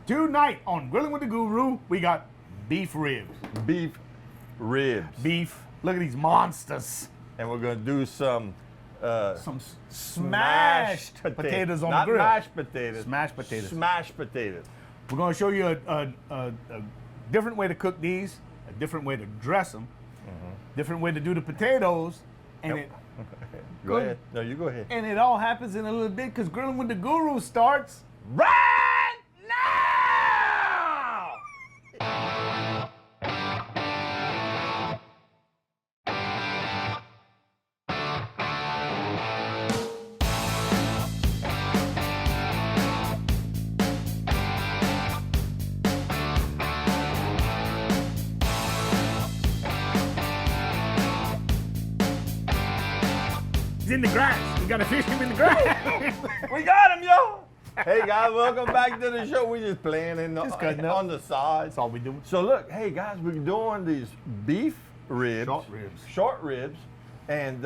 Tonight on Grilling with the Guru, we got beef ribs. Beef ribs. Beef. Look at these monsters. And we're going to do some Smashed potatoes on the grill. Not mashed potatoes. Smashed potatoes. Smashed potatoes. We're going to show you a different way to cook these, a different way to dress them, different way to do the potatoes, and Yep. Go ahead. No, you go ahead. And it all happens in a little bit because Grilling with the Guru starts Right now! He's in the grass. We got to fish him in the grass. We got him, yo! Hey guys, welcome back to the show. We just playing Just cutting up. on the side. That's all we do. So look, hey guys, we're doing these beef ribs. Short ribs. Short ribs. And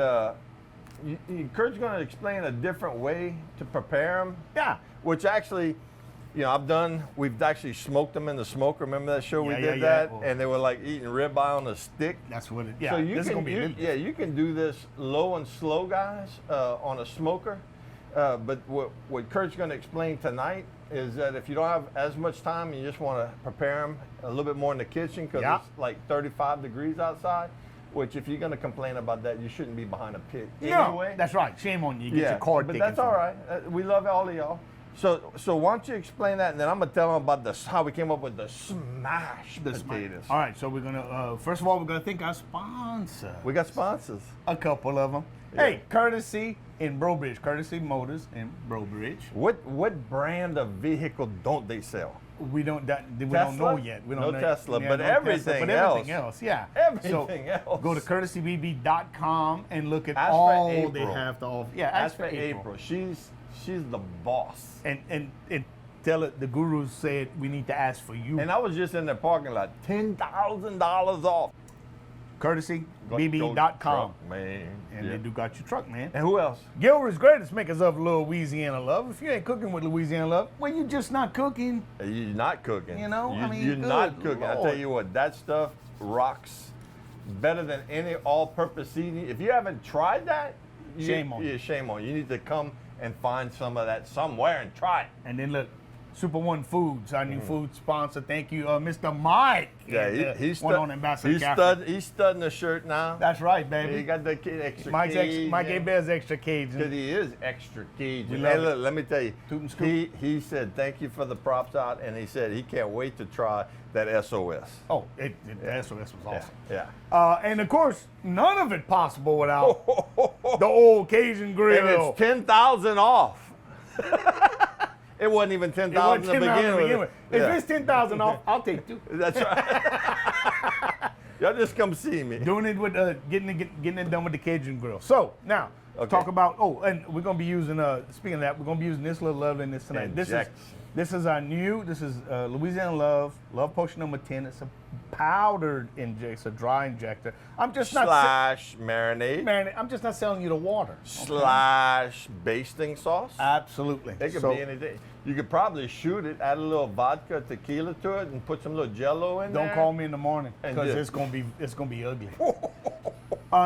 Kurt's going to explain a different way to prepare them. Yeah. Which actually, you know, we've actually smoked them in the smoker. Remember that show we Yeah, did yeah, that? yeah. And they were like eating ribeye on a stick. That's what it. Yeah. So you this is can, gonna be you can do this low and slow, guys, on a smoker. But what Kurt's going to explain tonight is that if you don't have as much time, you just want to prepare them a little bit more in the kitchen because Yeah. it's like 35 degrees outside. Which, if you're going to complain about that, you shouldn't be behind a pit anyway. No, that's right. Shame on you. You get your cord but taken that's from all you. right. We love all of y'all. So why don't you explain that, and then I'm gonna tell them about how we came up with the smashed potatoes. All right, so we're gonna first of all we're gonna thank our sponsor. We got sponsors. A couple of them. Yeah. Hey, Courtesy in Brobridge, Courtesy Motors in Brobridge. What brand of vehicle don't they sell? We don't know yet. We don't No know. Tesla, Yeah, but no everything but else. everything else, yeah. Everything else. Go to courtesybb.com and look at Ask for all they April. have to offer. Yeah, As for April, she's the boss. And tell it the guru said we need to ask for you. And I was just in the parking lot, $10,000 off. CourtesyBB.com. Truck, man. And Yeah. they do got your truck, man. And who else? Gilbert's greatest makers of Louisiana love. If you ain't cooking with Louisiana love, well, you just not cooking. You're not cooking. You know, I mean, you're good not cooking. I tell Lord. you what, that stuff rocks better than any all-purpose seasoning. If you haven't tried that, Shame on you. Yeah, shame on you. You need to come and find some of that somewhere and try it. And then look, Super One Foods, our new food sponsor. Thank you, Mr. Mike. Yeah, And, he's one on Ambassador he's Cafe. he's studding the shirt now. That's right, He baby. got the extra Mike Cajun. A. Bear's extra Because Cajun. he is extra We Cajun. love Hey, it. look, let me tell you. Toot and scoop. He said thank you for the props out, and he said he can't wait to try that SOS. Oh, this was awesome. Yeah. And of course, none of it possible without the old Cajun And grill. it's 10,000 off. It wasn't even 10,000 to begin with. If Yeah. it's 10,000 off, I'll take two. That's right. Y'all just come see me. Doing it with getting it done with the Cajun grill. So now Okay. talk about and we're gonna be using speaking of that, we're gonna be using this little loveliness tonight. Inject. This is our new. This is Louisiana Love Potion number 10. It's a powdered injector, it's a dry injector. I'm just not Slash marinade. marinate. I'm just not selling you the water. Slash basting sauce. Absolutely. It could So- be anything. You could probably shoot it, add a little vodka, tequila to it, and put some little Jello in there. Don't call me in the morning And because just- it's gonna be ugly.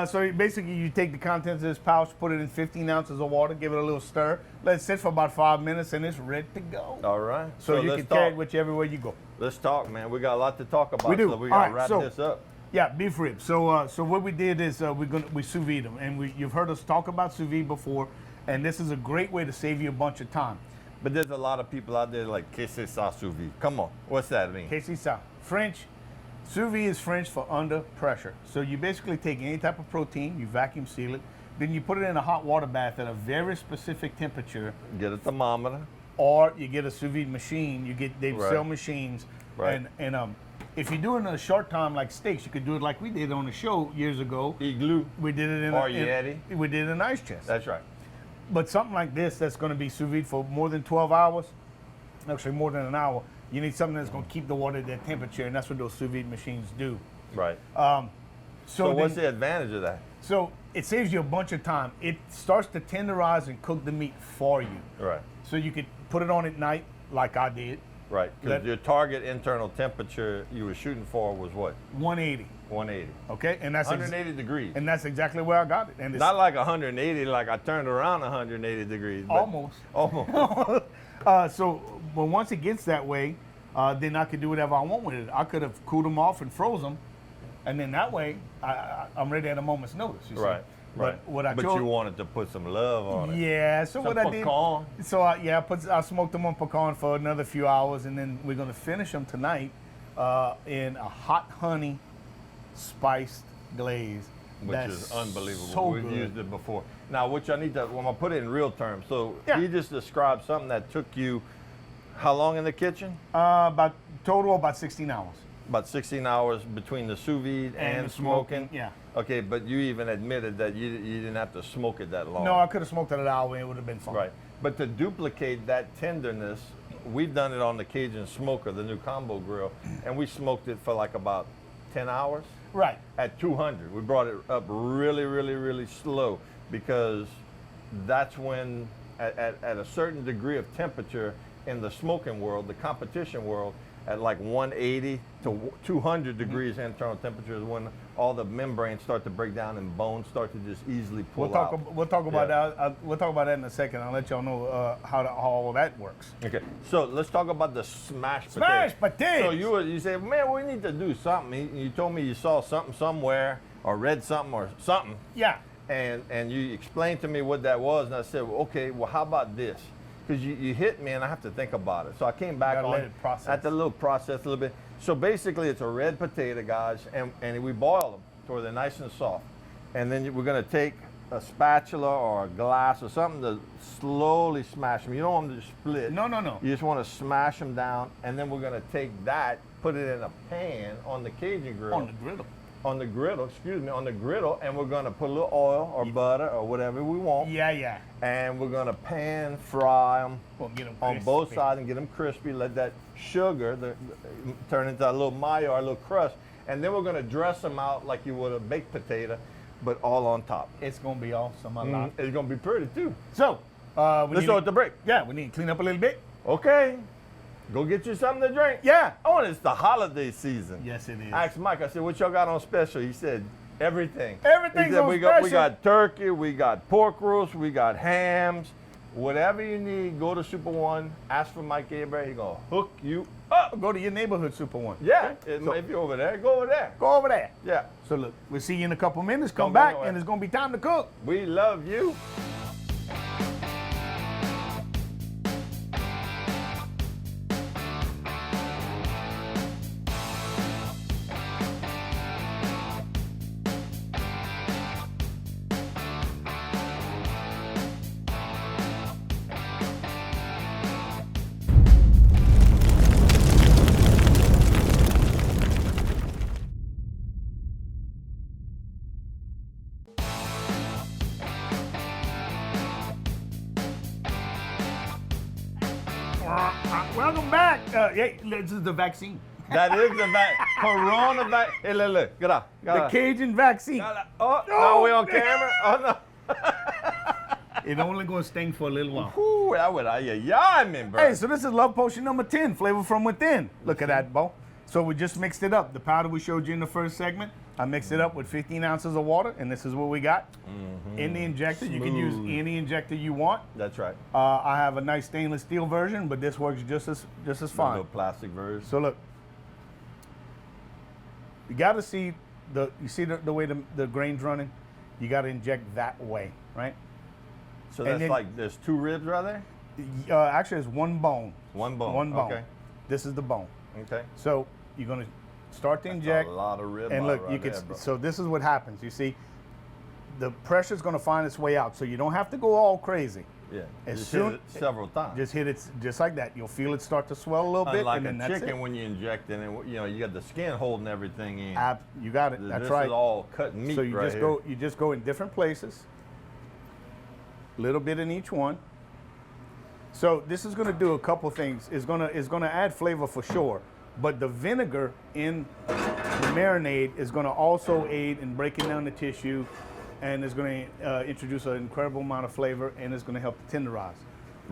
So basically, you take the contents of this pouch, put it in 15 ounces of water, give it a little stir, let it sit for about 5 minutes, and it's ready to go. All right. So you let's can carry it talk. with you everywhere you go. Let's talk, man. We got a lot to talk about. We do. So we All got to right, wrap so- this up. Yeah, beef ribs. So what we did is we sous vide them, and you've heard us talk about sous vide before, and this is a great way to save you a bunch of time. But there's a lot of people out there like, "Que c'est ça sous vide?" Come on. What's that mean? Casey Sa. French. Sous vide is French for under pressure. So you basically take any type of protein, you vacuum seal it, then you put it in a hot water bath at a very specific temperature, Get a thermometer. or you get a sous vide machine. They Right. sell machines, Right. and if you do it in a short time like steaks, you could do it like we did on the show years ago. Igloo. We did it in Or in- Yeti. We did it in an ice chest. That's right. But something like this that's going to be sous vide for more than 12 hours, actually more than an hour, you need something that's going to keep the water at that temperature, and that's what those sous vide machines do. Right. So So what's then- the advantage of that? So it saves you a bunch of time. It starts to tenderize and cook the meat for you. Right. So you could put it on at night, like I did, Right, because your target internal temperature you were shooting for was what? 180. 180. Okay, and that's 180 degrees. and that's exactly where I got it. And it's Not like 180, like I turned around 180 degrees. But almost. Almost. So, but once it gets that way, then I could do whatever I want with it. I could have cooled them off and froze them, and then that way I'm ready at a moment's notice. You see? Right. Right. But what I but chose, you wanted to put some love on it. yeah. So Some what I did, pecan. so I smoked them on pecan for another few hours, and then we're gonna finish them tonight in a hot honey spiced glaze. Which That's is unbelievable. So We've good. used it before. Now, which I need to, I'm gonna put it in real terms. So Yeah. you just described something that took you how long in the kitchen? About total about 16 hours. About 16 hours between the sous vide and the smoking. Yeah. Okay, but you even admitted that you didn't have to smoke it that long. No, I could have smoked it an hour and it would have been fine. Right. But to duplicate that tenderness, we've done it on the Cajun Smoker, the new combo grill, and we smoked it for like about 10 hours Right. at 200. We brought it up really, really, really slow because that's when, at a certain degree of temperature in the smoking world, the competition world, at like 180 to 200 degrees internal temperature is when all the membranes start to break down and bones start to just easily pull out. We'll talk about Yeah. that. We'll talk about that in a second. I'll let y'all know how all that works. Okay, so let's talk about the smashed Smashed potatoes. So you say, man, we need to do something. You told me you saw something somewhere or read something or something, Yeah. and you explained to me what that was, and I said, well, okay, well, how about this? Because you hit me and I have to think about it. So I came back Gotta on let it process. at the little process a little bit. So basically, it's a red potato, guys, and we boil them till they're nice and soft. And then we're gonna take a spatula or a glass or something to slowly smash them. You don't want them to split. No, no, no. You just want to smash them down, and then we're gonna take that, put it in a pan on the Cajun grill. On the griddle. On the griddle, excuse me, on the griddle, and we're gonna put a little oil or butter or whatever we want, Yeah, yeah. and we're gonna pan fry them We'll get them on both sides and get them crispy. Let that sugar turn into a little mayo or a little crust, and then we're gonna dress them out like you would a baked potato, but all on top. It's gonna be awesome. I love it. It's gonna be pretty too. So, Let's start the break. Yeah, we need to clean up a little bit. Okay, go get you something to drink. Yeah. Oh, and it's the holiday season. Yes, it is. I asked Mike, I said, what y'all got on special? He said, everything. Everything's He said, on we special. got turkey, we got pork roast, we got hams. Whatever you need, go to Super One, ask for Mike Abear. He's going to hook you up. Go to your neighborhood Super One. Yeah, So- if you're over there, go over there. Go over there. Yeah, So look, we'll see you in a couple minutes. Come Don't go back, nowhere. and it's gonna be time to cook. we love you. Welcome back. Hey, this is the vaccine. That is the Corona vaccine. Hey, look, get out. The Cajun vaccine. Oh, no, we on camera? Oh, no. It's only gonna sting for a little while. Ooh, that would yeah, man, bro. Hey, so this is love potion number 10, flavor from within. Look at that, Bo. So we just mixed it up. The powder we showed you in the first segment, I mixed it up with 15 ounces of water, and this is what we got. In the injector, you can use Smooth. any injector you want. That's right. I have a nice stainless steel version, but this works just as A fine. little plastic version. So look, you got to see the way the grain's running. You got to inject that way, right? So and that's then- like there's two ribs right there? Actually, it's one bone. One bone. One bone. Okay. This is the bone. Okay. So you're gonna start to That's inject, a lot of rib. and look, right you can. there, bro. So this is what happens. You see, the pressure's gonna find its way out. So you don't have to go all crazy. Yeah. as Just soon- hit it several times. Just hit it just like that. You'll feel it start to swell a little bit, Unlike and then a that's chicken it. when you inject it, and you got the skin holding everything in. You got it. That's this right. is all cut meat So you right just here. go. You just go in different places. Little bit in each one. So this is going to do a couple things. It's going to add flavor for sure, but the vinegar in the marinade is going to also aid in breaking down the tissue, and is going to introduce an incredible amount of flavor, and it's going to help to tenderize.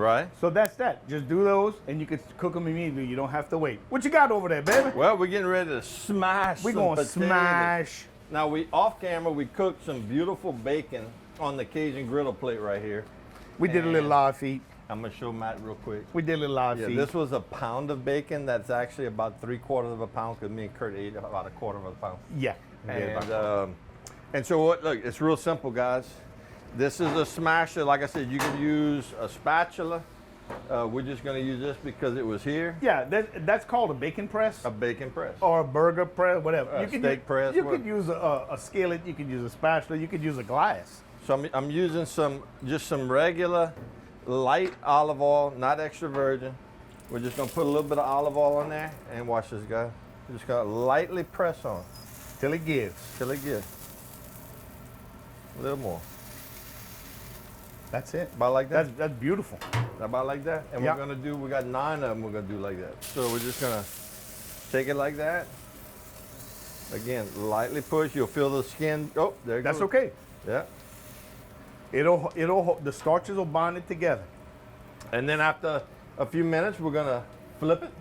Right. So that's that. Just do those, and you can cook them immediately. You don't have to wait. What you got over there, baby? Well, we're getting ready to smash. We're some going to potatoes. smash. Now, off camera, we cooked some beautiful bacon on the Cajun griddle plate right here. We did a little live feed. I'm gonna show Matt real quick. We did a little live Yeah, feed. this was a pound of bacon. That's actually about 3/4 of a pound because me and Kurt ate about 1/4 of a pound. Yeah. we did about And so what? Look, it's real simple, guys. This is a smasher. Like I said, you can use a spatula. We're just gonna use this because it was here. Yeah, that's called a bacon press. A bacon press. Or a burger press, whatever. A steak press, You what- could use a skillet. You could use a spatula. You could use a glass. So I'm using just some regular light olive oil, not extra virgin. We're just gonna put a little bit of olive oil on there and watch this, guy. We're just gonna lightly press on Till it gives. till it gives. A little more. That's it. About like that. That's beautiful. About like that. And Yeah. we got 9 of them we're gonna do like that. So we're just gonna take it like that. Again, lightly push. You'll feel the skin. Oh, there it goes. That's okay. Yeah. The starches will bind it together. And then after a few minutes, we're gonna flip it.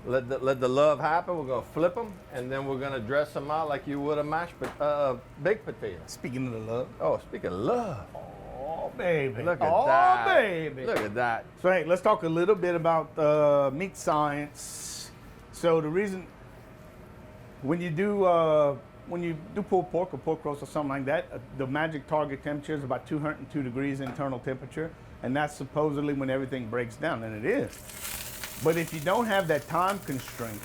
Let the love happen. We're gonna flip them, and then we're gonna dress them out like you would a baked potato. Speaking of the love. Oh, speaking of love, Oh, baby. look at oh, that. baby. Look at that. So, hey, let's talk a little bit about meat science. So, the reason when you do pulled pork or pork roast or something like that, the magic target temperature is about 202 degrees internal temperature, and that's supposedly when everything breaks down, and it is. But if you don't have that time constraint,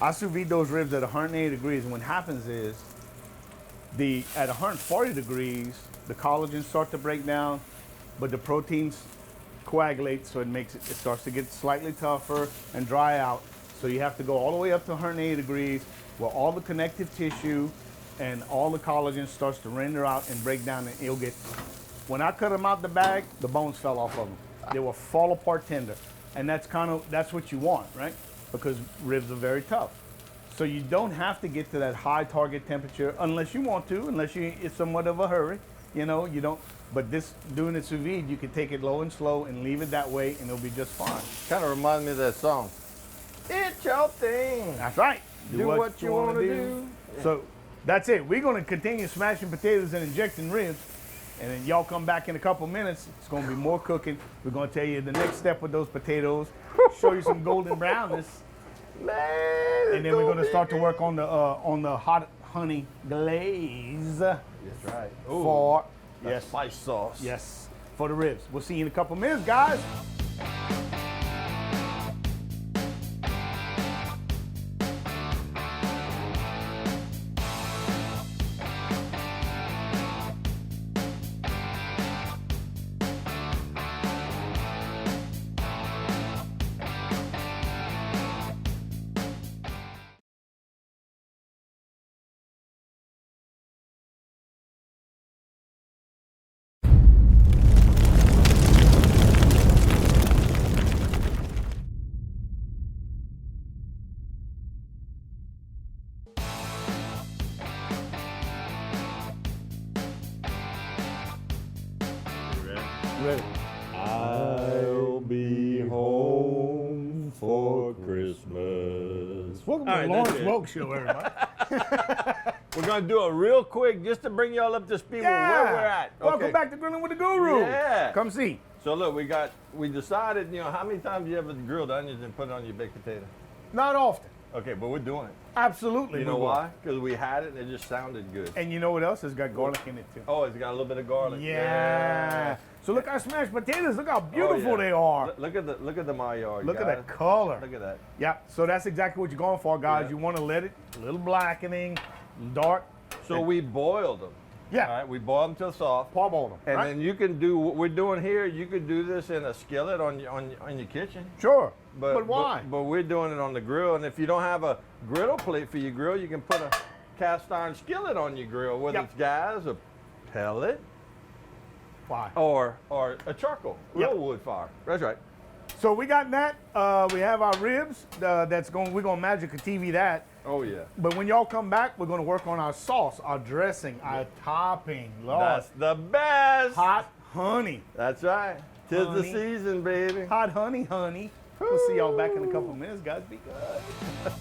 I sous vide those ribs at 180 degrees, and what happens is at 140 degrees, the collagens start to break down, but the proteins coagulate, so it starts to get slightly tougher and dry out. So you have to go all the way up to 180 degrees, where all the connective tissue and all the collagen starts to render out and break down, and it'll get. When I cut them out the bag, the bones fell off of them. They will fall apart tender, and that's what you want, right? Because ribs are very tough. So you don't have to get to that high target temperature unless you want to, unless it's somewhat of a hurry. You don't. But doing it sous vide, you can take it low and slow and leave it that way, and it'll be just fine. Kind of reminds me of that song. It's your thing. That's right. Do what you want to do. So that's it. We're going to continue smashing potatoes and injecting ribs. And then y'all come back in a couple minutes. It's going to be more cooking. We're going to tell you the next step with those potatoes. Show you some golden brownness. Man, And then we're going to start to work on the hot honey glaze. That's right. Ooh, For that spice sauce. yes, for the ribs. We'll see you in a couple minutes, guys. Ready. I'll be home for Christmas. Welcome All to right, the Lawrence that's it. Welk Show, everybody. We're gonna do it real quick just to bring y'all up to speed with where we're at. Welcome back to Grillin' with the Guru. Yeah. Come see. So look, we decided, how many times you ever grilled onions and put it on your baked potato? Not often. Okay, but we're doing it. Absolutely. You know we will. why? Because we had it and it just sounded good. And you know what else? It's got garlic in it too. Oh, it's got a little bit of garlic. Yeah. So look our smashed potatoes. Look how beautiful they are. Look at the Maillard. Look at guys. that color. Look at that. Yeah. So that's exactly what you're going for, guys. Yeah. You want to let it a little blackening, dark. So we boiled them. Yeah. All right, we boiled them till soft. Parboil them. And right? then you can do what we're doing here. You could do this in a skillet on your kitchen. Sure. But why? But we're doing it on the grill. And if you don't have a griddle plate for your grill, you can put a cast iron skillet on your grill, whether Yep. it's gas or pellet Why? or a charcoal, real Yep. wood fire. That's right. So we got that. We have our ribs. We're gonna magic TV that. Oh yeah. But when y'all come back, we're gonna work on our sauce, our dressing, our topping. Lord. That's the best. Hot honey. That's right. 'Tis the honey. season, baby. Hot honey, honey. We'll see y'all back in a couple minutes, guys. Be good.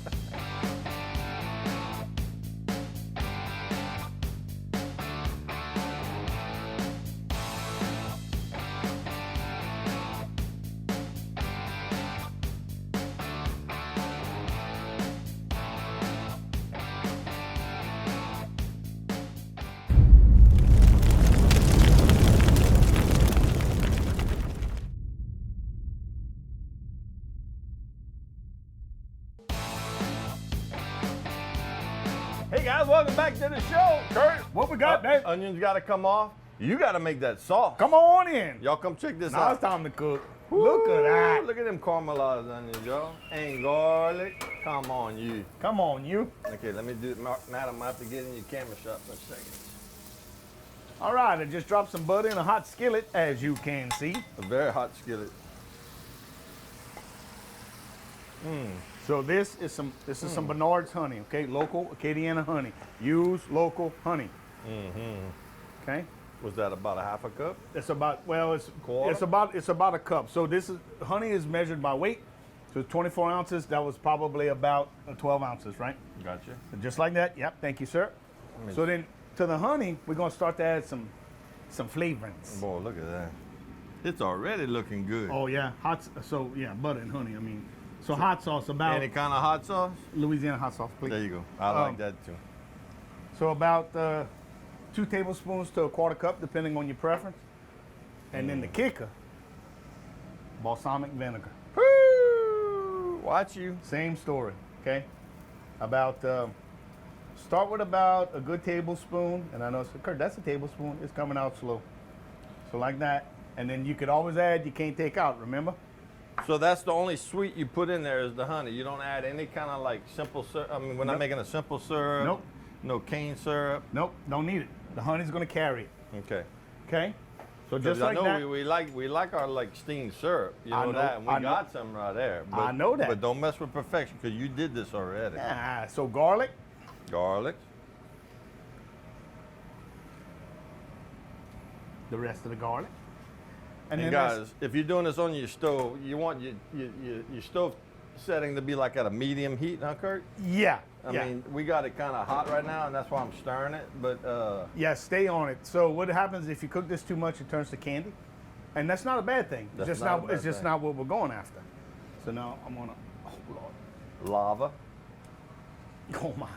Hey guys, welcome back to the show. Kurt, What we got, babe? onions got to come off. You got to make that sauce. Come on in. Y'all come check this Now out. it's time to cook. Look at that. Look at them caramelized onions, y'all. And garlic. Come on, you. Come on, you. Okay, let me do it. Matt, I'm going to have to get in your camera shot for a second. All right, I just dropped some butter in a hot skillet, as you can see. A very hot skillet. So this is some Bernard's honey, okay? Local Acadiana honey. Use local honey. Okay? Was that about a half a cup? It's about Quarter? it's about a cup. So honey is measured by weight. So it's 24 ounces. That was probably about 12 ounces, right? Gotcha. Just like that. Yep. Thank you, sir. So then to the honey, we're gonna start to add some flavorings. Boy, look at that. It's already looking good. Oh yeah, butter and honey. I mean, so hot sauce about Any kind of hot sauce? Louisiana hot sauce, please. There you go. I like that too. So about 2 tablespoons to a quarter cup, depending on your preference. And then the kicker, balsamic vinegar. Woo! Watch you. Same story, okay? Start with about a good tablespoon, and I know, Kurt, that's a tablespoon. It's coming out slow. So like that, and then you could always add, you can't take out, remember? So that's the only sweet you put in there is the honey. You don't add any kind of like simple syrup. I mean, we're not Nope. making a simple syrup. Nope. No cane syrup. Nope, don't need it. The honey's gonna carry it, Okay. okay? So 'Cause just I like know that. we like our like steamed syrup. You know, I know- that, and we I know- got some right there. But, I know that. But don't mess with perfection because you did this already. So garlic, Garlic. the rest of the garlic. And then guys, if you're doing this on your stove, you want your stove setting to be like at a medium heat, huh, Kurt? yeah, I yeah. mean, we got it kind of hot right now, and that's why I'm stirring it. But Yeah, stay on it. So what happens if you cook this too much, it turns to candy, and that's not a bad thing. That's It's just not a not. bad It's just thing. not what we're going after. So now I'm gonna. Oh Lord. lava. Oh my.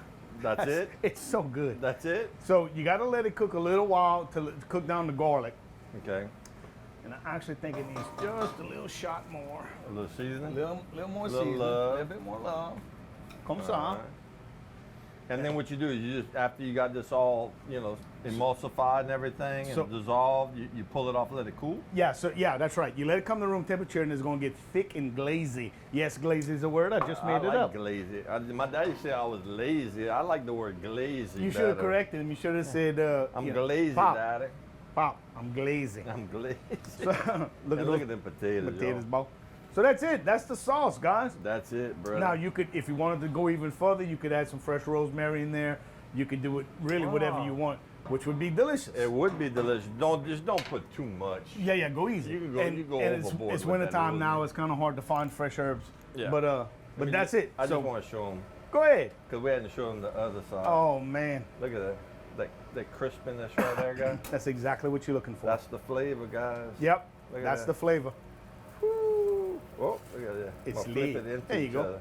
That's it. It's so good. That's it. So you got to let it cook a little while to cook down the garlic, Okay. and I actually think it needs just a little shot more, A little a seasoning. little more Little seasoning, love. a little bit more love. Comme ça. All right. And then what you do is you just after you got this all emulsified and everything So- and dissolved, you pull it off, let it cool. Yeah, so yeah, that's right. You let it come to room temperature, and it's gonna get thick and glazy. Yes, glazy is a word. I just made I it like up. glazy. My daddy said I was lazy. I like the word glazy. You should have better. corrected him. You should have said, I'm you know, glazy, Pop, Daddy. Pop, I'm glazy. I'm glazy. So, look And at look those at them potatoes. potatoes, Yo. Bo. So that's it. That's the sauce, guys. That's it, bro. Now you could, if you wanted to go even further, you could add some fresh rosemary in there. You could do it really whatever Wow. you want, which would be delicious. It would be delicious. Don't put too much. Yeah, go easy. You can go- and, you go and overboard it's with wintertime that now. rosemary. It's kind of hard to find fresh herbs. Yeah. But I mean, that's it. I So just want to show them go ahead. because we hadn't shown them the other side. Oh man, Look at that. That crispiness right there, guys. that's exactly what you're looking for. That's the flavor, guys. Yep, Look at that's that. the flavor. Woo. Oh, look at that. It's We'll flip lit. it into There you each go. other.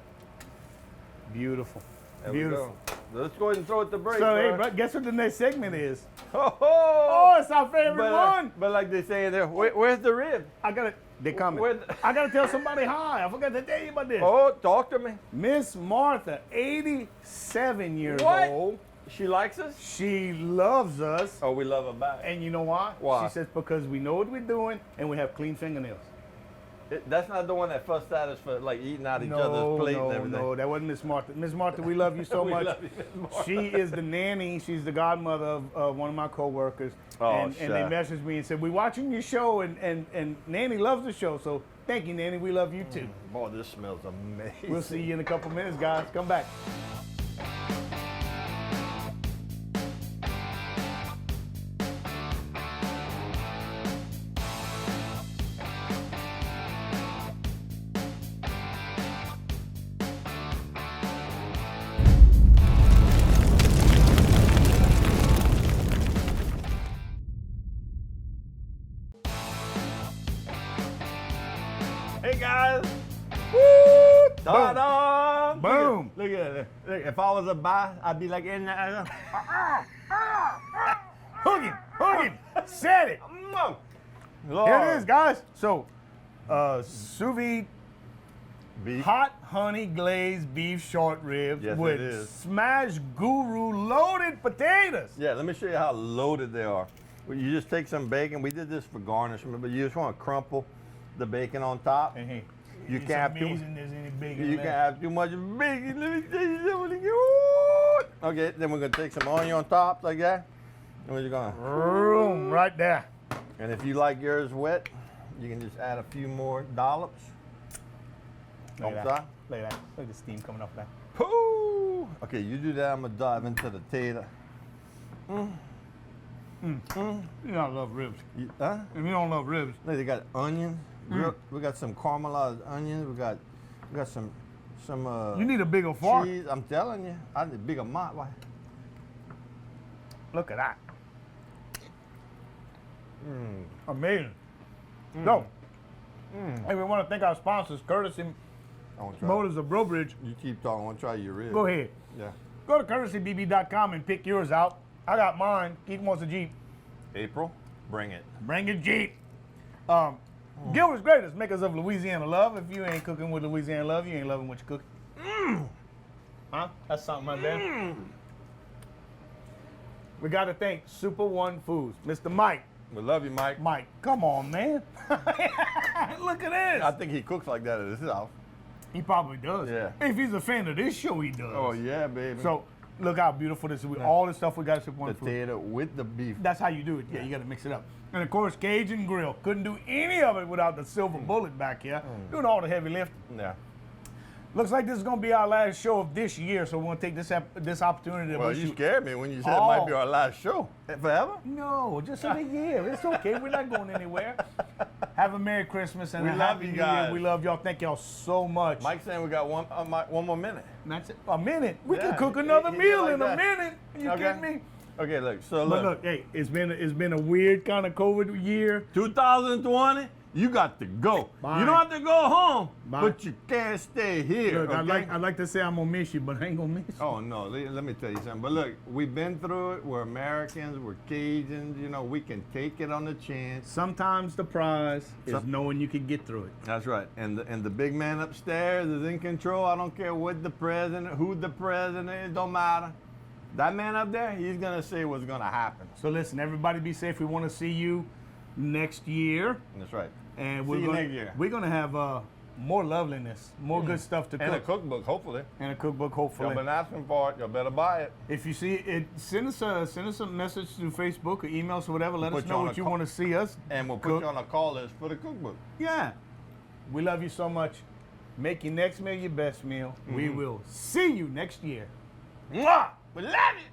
Beautiful. There Beautiful. we go. Let's go ahead and throw it to break. So hey, bro. but guess what the next segment is? Oh, Oh, it's our favorite but, one. But like they say in there, where's the rib? I gotta. They coming. Where- I gotta tell somebody hi. I forgot to tell you about this. Oh, talk to me. Miss Martha, 87 years What? old. She likes us? She loves us. Oh, we love her back. And you know why? Why? She says because we know what we're doing and we have clean fingernails. That's not the one that fussed at us for like eating out each other's plate and everything. No, that wasn't Miss Martha. Miss Martha, we love you so We much. love you, Miss Martha. She is the nanny. She's the godmother of one of my coworkers. Oh, and they shucks. messaged me and said, we're watching your show and Nanny loves the show. So thank you, Nanny. We love you too. Boy, this smells amazing. We'll see you in a couple minutes, guys. Come back. Ta-da! Boom. Look at it. Look, if I was a buy, I'd be like in there. Hook him, set it. Here it is, guys. So, sous vide Beef. hot honey glazed beef short ribs Yes, with it is. smashed guru loaded potatoes. Yeah, let me show you how loaded they are. Well, you just take some bacon. We did this for garnishment, but you just want to crumple the bacon on top. And hey, You it's can't have too. amazing there's any bacon You left. can't have too much bacon. Let me tell you something. Ooh. Okay, then we're gonna take some onion on top like that, and we're just gonna. Boom, right there. And if you like yours wet, you can just add a few more dollops. Look On at top. that. Look at that. Look at the steam coming off that. Pooh! Okay, you do that. I'm gonna dive into the tater. You don't love ribs. Huh? If you don't love ribs, Look, they got onions. We got some caramelized onions. We got some you need a bigger fork. cheese. I'm telling you, I need a bigger amount. Why? Look at that. Amazing. So, hey, we want to thank our sponsors, Courtesy I want to try. Motors of Brobridge. You keep talking. I want to try your ribs. Go ahead. Yeah. Go to courtesybb.com and pick yours out. I got mine. Keith wants a Jeep. April, bring it. Bring it, Jeep. Gilbert's Greatest, makers of Louisiana Love. If you ain't cooking with Louisiana Love, you ain't loving what you cook. Huh? That's something right there. We got to thank Super One Foods. Mr. Mike. We love you, Mike. Mike, come on, man. Look at this. I think he cooks like that at his house. He probably does. Yeah. If he's a fan of this show, he does. Oh yeah, baby. So, look how beautiful this is. With all the stuff we got at Super One the Foods. tater with the beef. That's how you do it. Yeah, you got to mix it up. And of course, Cajun Grill. Couldn't do any of it without the silver bullet back here, doing all the heavy lifting. Yeah. Looks like this is going to be our last show of this year, so we want to take this opportunity to Well, wish you you. scared me when you said it might be our last show. Forever? No, just in a year. It's okay. We're not going anywhere. Have a Merry Christmas and We a love Happy you New guys. Year. We love y'all. Thank y'all so much. Mike's saying we got one more minute. That's it. A minute. We Yeah, can cook he- another he meal like in that. a minute. You Okay. kidding me? Okay, look. So But look. look, hey, it's been a weird kind of COVID year. 2020, you got to go. Bye. You don't have to go home, Bye. but you can't stay here. Look, okay? I'd like to say I'm gonna miss you, but I ain't gonna miss you. Oh no, let me tell you something. But look, we've been through it. We're Americans. We're Cajuns. You know, we can take it on the chin. Sometimes the prize is knowing you can get through it. That's right. And the big man upstairs is in control. I don't care what the president, who the president is, don't matter. That man up there, he's gonna say what's gonna happen. So listen, everybody be safe. We want to see you next year. That's right. And See you next year. We're gonna have more loveliness, more good stuff to And a cook, cookbook, hopefully. and a cookbook, Y'all hopefully. been asking for it. Y'all better buy it. If you see it, send us a message through Facebook or email or whatever. Let Put us you know on what a you call. want to see us. And we'll put cook. you on a call list for the cookbook. Yeah, we love you so much. Make your next meal your best meal. We will see you next year. Mwah! We love you.